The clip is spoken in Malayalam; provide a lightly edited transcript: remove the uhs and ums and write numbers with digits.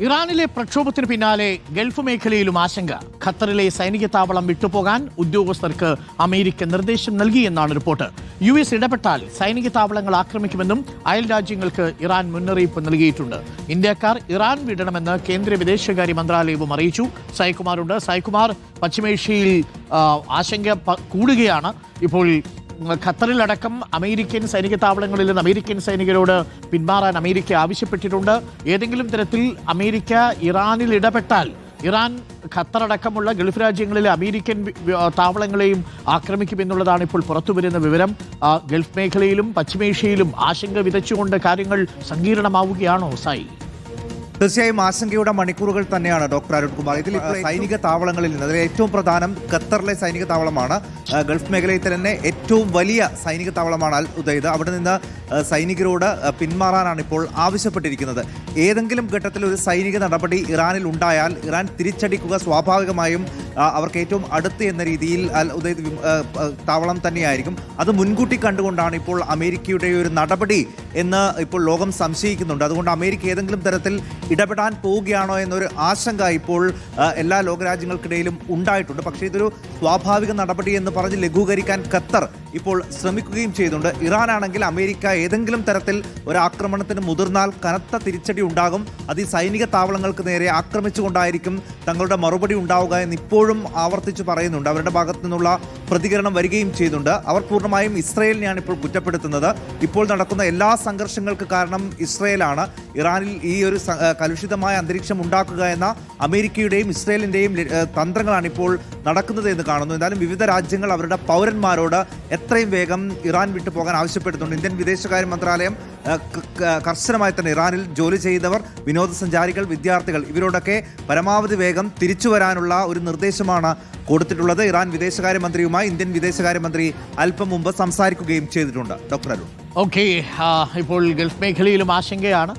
ഇറാനിലെ പ്രക്ഷോഭത്തിന് പിന്നാലെ ഗൾഫ് മേഖലയിലും ആശങ്ക. ഖത്തറിലെ സൈനിക താവളം വിട്ടുപോകാൻ ഉദ്യോഗസ്ഥർക്ക് അമേരിക്ക നിർദ്ദേശം നൽകിയെന്നാണ് റിപ്പോർട്ട്. US ഇടപെട്ടാൽ സൈനിക താവളങ്ങൾ ആക്രമിക്കുമെന്നും അയൽ രാജ്യങ്ങൾക്ക് ഇറാൻ മുന്നറിയിപ്പ് നൽകിയിട്ടുണ്ട്. ഇന്ത്യക്കാർ ഇറാൻ വിടണമെന്ന് കേന്ദ്ര വിദേശകാര്യ മന്ത്രാലയവും അറിയിച്ചു. സായികുമാറുണ്ട്. സായികുമാർ, പശ്ചിമേഷ്യയിൽ ആശങ്ക കൂടുകയാണ്. ഇപ്പോൾ ഖത്തറിലടക്കം അമേരിക്കൻ സൈനിക താവളങ്ങളിൽ നിന്ന് അമേരിക്കൻ സൈനികരോട് പിന്മാറാൻ അമേരിക്ക ആവശ്യപ്പെട്ടിട്ടുണ്ട്. ഏതെങ്കിലും തരത്തിൽ അമേരിക്ക ഇറാനിൽ ഇടപെട്ടാൽ ഇറാൻ ഖത്തറടക്കമുള്ള ഗൾഫ് രാജ്യങ്ങളിലെ അമേരിക്കൻ താവളങ്ങളെയും ആക്രമിക്കുമെന്നുള്ളതാണ് ഇപ്പോൾ പുറത്തുവരുന്ന വിവരം. ഗൾഫ് മേഖലയിലും പശ്ചിമേഷ്യയിലും ആശങ്ക വിതച്ചുകൊണ്ട് കാര്യങ്ങൾ സങ്കീർണമാവുകയാണോ സായി? തീർച്ചയായും ആശങ്കയുടെ മണിക്കൂറുകൾ തന്നെയാണ് ഡോക്ടർ അരുൺകുമാർ. ഇതിൽ സൈനിക താവളങ്ങളിൽ നിന്ന് അതിൽ ഏറ്റവും പ്രധാനം ഖത്തറിലെ സൈനിക താവളമാണ്. ഗൾഫ് മേഖലയിൽ തന്നെ ഏറ്റവും വലിയ സൈനിക താവളമാണ് അൽ ഉദൈദ. അവിടെ നിന്ന് സൈനികരോട് പിന്മാറാനാണ് ഇപ്പോൾ ആവശ്യപ്പെട്ടിരിക്കുന്നത്. ഏതെങ്കിലും ഘട്ടത്തിൽ ഒരു സൈനിക നടപടി ഇറാനിൽ ഉണ്ടായാൽ ഇറാൻ തിരിച്ചടിക്കുക സ്വാഭാവികമായും അവർക്ക് ഏറ്റവും അടുത്ത് എന്ന രീതിയിൽ അൽ ഉദൈദ താവളം തന്നെയായിരിക്കും. അത് മുൻകൂട്ടി കണ്ടുകൊണ്ടാണ് ഇപ്പോൾ അമേരിക്കയുടെ ഒരു നടപടി എന്ന് ഇപ്പോൾ ലോകം സംശയിക്കുന്നുണ്ട്. അതുകൊണ്ട് അമേരിക്ക ഏതെങ്കിലും തരത്തിൽ ഇടപെടാൻ പോവുകയാണോ എന്നൊരു ആശങ്ക ഇപ്പോൾ എല്ലാ ലോകരാജ്യങ്ങൾക്കിടയിലും ഉണ്ടായിട്ടുണ്ട്. പക്ഷേ ഇതൊരു സ്വാഭാവിക നടപടി എന്ന് പറഞ്ഞ് ലഘൂകരിക്കാൻ ഖത്തർ ഇപ്പോൾ ശ്രമിക്കുകയും ചെയ്യുന്നുണ്ട്. ഇറാനാണെങ്കിൽ അമേരിക്ക ഏതെങ്കിലും തരത്തിൽ ഒരു ആക്രമണത്തിന് മുതിർന്നാൽ കനത്ത തിരിച്ചടി ഉണ്ടാകും. അത് ഈ സൈനിക താവളങ്ങൾക്ക് നേരെ ആക്രമിച്ചുകൊണ്ടായിരിക്കും തങ്ങളുടെ മറുപടി ഉണ്ടാവുക എന്ന് ഇപ്പോഴും ആവർത്തിച്ച് പറയുന്നുണ്ട്. അവരുടെ ഭാഗത്തു നിന്നുള്ള പ്രതികരണം വരികയും ചെയ്യുന്നുണ്ട്. അവർ പൂർണ്ണമായും ഇസ്രയേലിനെയാണ് ഇപ്പോൾ കുറ്റപ്പെടുത്തുന്നത്. ഇപ്പോൾ നടക്കുന്ന എല്ലാ സംഘർഷങ്ങൾക്ക് കാരണം ഇസ്രയേലാണ്. ഇറാനിൽ ഈ ഒരു കലുഷിതമായ അന്തരീക്ഷം ഉണ്ടാക്കുക എന്ന അമേരിക്കയുടെയും ഇസ്രയേലിൻ്റെയും തന്ത്രങ്ങളാണ് ഇപ്പോൾ നടക്കുന്നത് എന്ന് കാണുന്നു. എന്നാലും വിവിധ രാജ്യങ്ങൾ അവരുടെ പൗരന്മാരോട് എത്രയും വേഗം ഇറാൻ വിട്ടു പോകാൻ ആവശ്യപ്പെടുന്നുണ്ട്. ഇന്ത്യൻ വിദേശകാര്യ മന്ത്രാലയം കർശനമായി തന്നെ ഇറാനിൽ ജോലി ചെയ്യുന്നവർ, വിനോദസഞ്ചാരികൾ, വിദ്യാർത്ഥികൾ ഇവരോടൊക്കെ പരമാവധി വേഗം തിരിച്ചു വരാനുള്ള ഒരു നിർദ്ദേശമാണ് കൊടുത്തിട്ടുള്ളത്. ഇറാൻ വിദേശകാര്യമന്ത്രിയുമായി ഇന്ത്യൻ വിദേശകാര്യമന്ത്രി അല്പം മുമ്പ് സംസാരിക്കുകയും ചെയ്തിട്ടുണ്ട്. ഡോക്ടർ അരുൺ, ഓക്കെ, ഇപ്പോൾ ഗൾഫ് മേഖലയിലും ആശങ്കയാണ്.